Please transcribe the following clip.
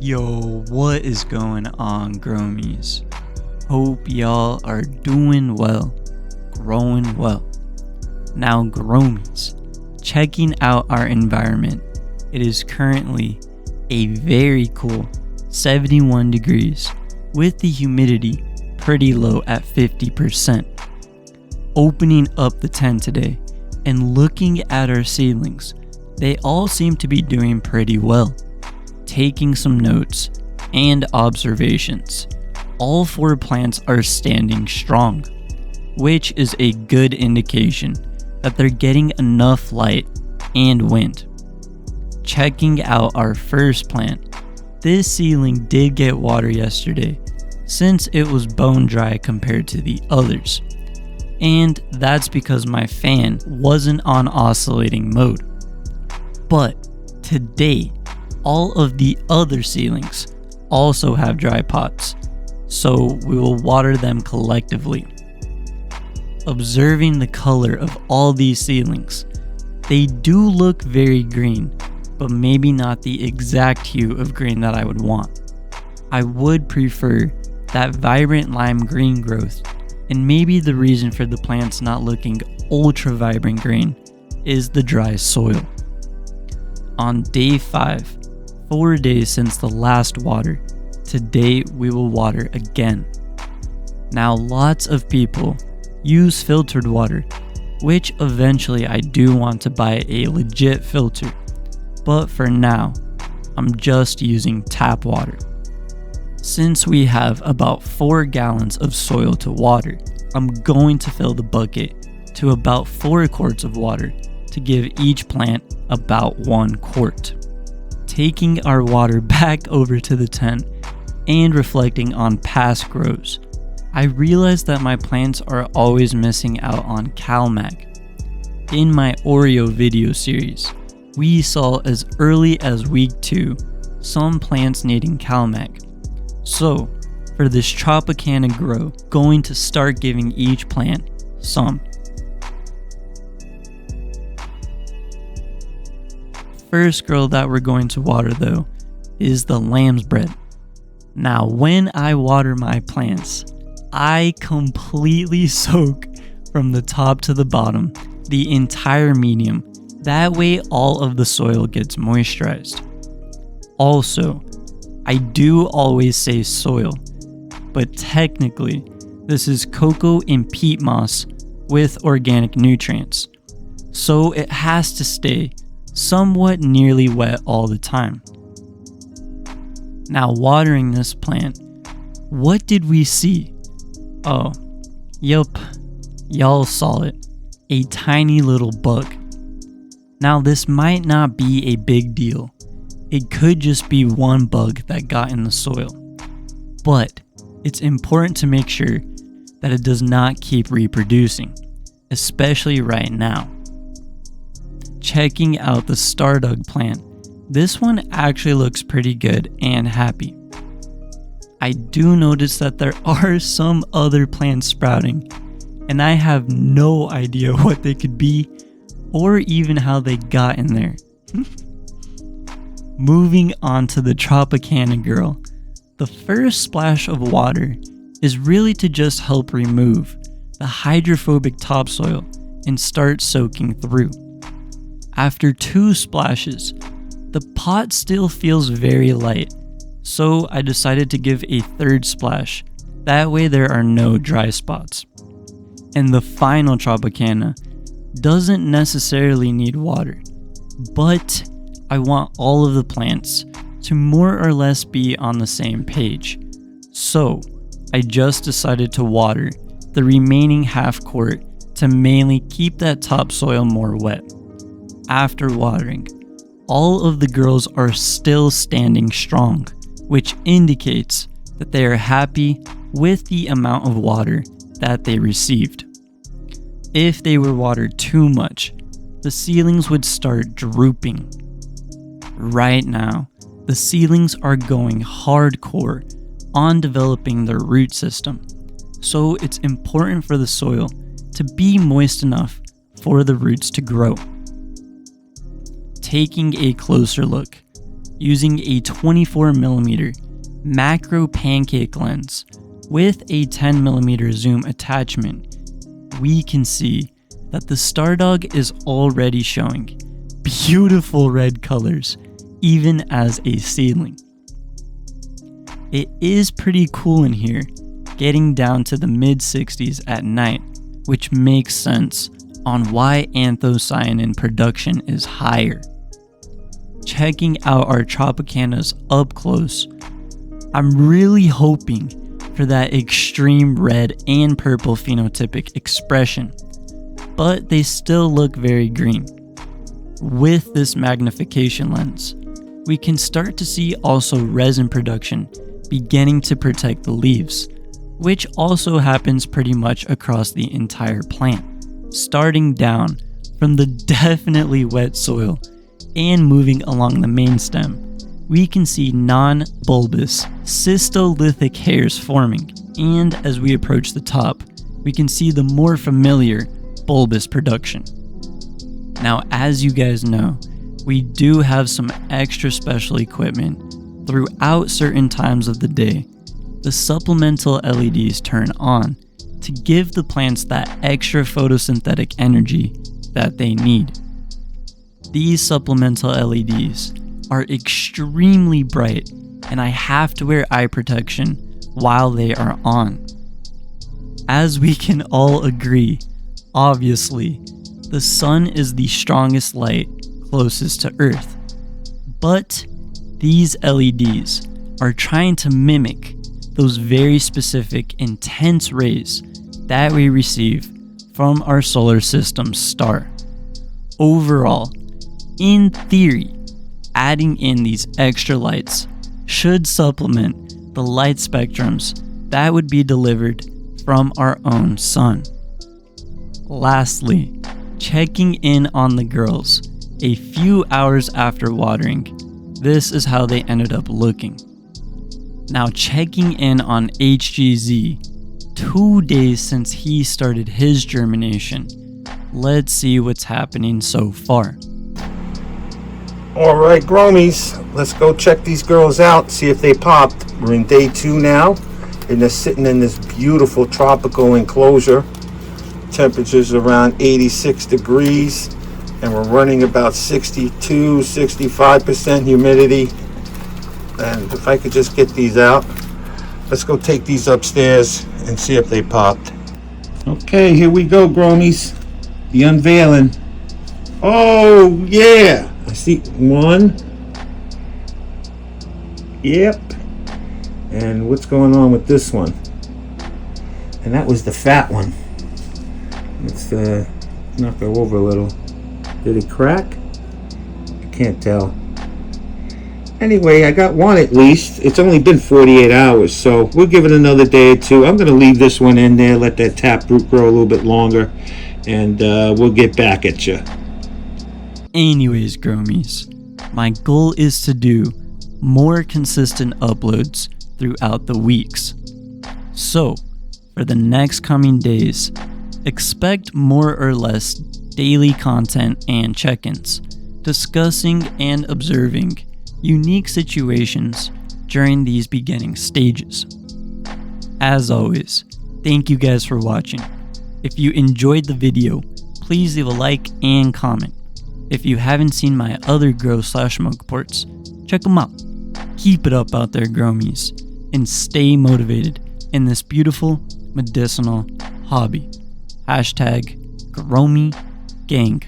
Yo, what is going on, growmies? Hope y'all are doing well, growing well. Now, growmies, checking out our environment. It is currently a very cool 71 degrees with the humidity pretty low at 50%. Opening up the tent today and looking at our seedlings, they all seem to be doing pretty well. Taking some notes and observations, all 4 plants are standing strong, which is a good indication that they're getting enough light and wind. Checking out our first plant, this seedling did get water yesterday since it was bone dry compared to the others, and that's because my fan wasn't on oscillating mode. But today, all of the other seedlings also have dry pots, so we will water them collectively. Observing the color of all these seedlings, they do look very green, but maybe not the exact hue of green that I would want. I would prefer that vibrant lime green growth, and maybe the reason for the plants not looking ultra vibrant green is the dry soil. On day 5, 4 days since the last water, today we will water again. Now, lots of people use filtered water, which eventually I do want to buy a legit filter, but for now, I'm just using tap water. Since we have about 4 gallons of soil to water, I'm going to fill the bucket to about 4 quarts of water to give each plant about 1 quart. Taking our water back over to the tent and reflecting on past grows, I realized that my plants are always missing out on CalMag. In my Oreo video series, we saw as early as week 2 some plants needing CalMag. So, for this tropicana grow, going to start giving each plant some. First girl that we're going to water though is the lamb's bread. Now, when I water my plants, I completely soak from the top to the bottom the entire medium. That way all of the soil gets moisturized. Also, I do always say soil, but technically this is cocoa and peat moss with organic nutrients, so it has to stay somewhat nearly wet all the time. Now, watering this plant, what did we see? Oh, yup, y'all saw it, a tiny little bug. Now, this might not be a big deal. It could just be one bug that got in the soil, but it's important to make sure that it does not keep reproducing, especially right now. Checking out the Stardug plant, this one actually looks pretty good and happy. I do notice that there are some other plants sprouting, and I have no idea what they could be or even how they got in there. Moving on to the Tropicana girl, the first splash of water is really to just help remove the hydrophobic topsoil and start soaking through. After 2 splashes, the pot still feels very light, so I decided to give a 3rd splash, that way there are no dry spots. And the final Tropicana doesn't necessarily need water, but I want all of the plants to more or less be on the same page, so I just decided to water the remaining half quart to mainly keep that topsoil more wet. After watering, all of the girls are still standing strong, which indicates that they are happy with the amount of water that they received. If they were watered too much, the seedlings would start drooping. Right now, the seedlings are going hardcore on developing their root system, so it's important for the soil to be moist enough for the roots to grow. Taking a closer look, using a 24mm macro pancake lens with a 10mm zoom attachment, we can see that the Stardog is already showing beautiful red colors, even as a seedling. It is pretty cool in here, getting down to the mid-60s at night, which makes sense on why anthocyanin production is higher. Checking out our tropicanas up close, I'm really hoping for that extreme red and purple phenotypic expression, but they still look very green. With this magnification lens, we can start to see also resin production beginning to protect the leaves, which also happens pretty much across the entire plant, starting down from the definitely wet soil and moving along the main stem. We can see non-bulbous cystolithic hairs forming, and as we approach the top, we can see the more familiar bulbous production. Now, as you guys know, we do have some extra special equipment throughout certain times of the day. The supplemental LEDs turn on to give the plants that extra photosynthetic energy that they need. These supplemental LEDs are extremely bright, and I have to wear eye protection while they are on. As we can all agree, obviously, the sun is the strongest light closest to Earth, but these LEDs are trying to mimic those very specific intense rays that we receive from our solar system's star. Overall, in theory, adding in these extra lights should supplement the light spectrums that would be delivered from our own sun. Lastly, checking in on the girls a few hours after watering, this is how they ended up looking. Now, checking in on HGZ 2 days since he started his germination, let's see what's happening so far. Alright, Gromies, let's go check these girls out, see if they popped. We're in day 2 now, and they're sitting in this beautiful tropical enclosure. Temperatures around 86 degrees, and we're running about 62-65% humidity. And if I could just get these out, let's go take these upstairs and see if they popped. Okay, here we go, Gromies. The unveiling. Oh yeah, I see one. Yep. And what's going on with this one? And that was the fat one. Let's knock her over a little. Did it crack? I can't tell. Anyway, I got one at least. It's only been 48 hours, so we'll give it another day or two. I'm going to leave this one in there, let that taproot grow a little bit longer, and we'll get back at you. Anyways, Gromies, my goal is to do more consistent uploads throughout the weeks. So, for the next coming days, expect more or less daily content and check-ins, discussing and observing unique situations during these beginning stages. As always, thank you guys for watching. If you enjoyed the video, please leave a like and comment. If you haven't seen my other grow/mug reports, check them out. Keep it up out there, Gromies, and stay motivated in this beautiful medicinal hobby. #GrowMeGang.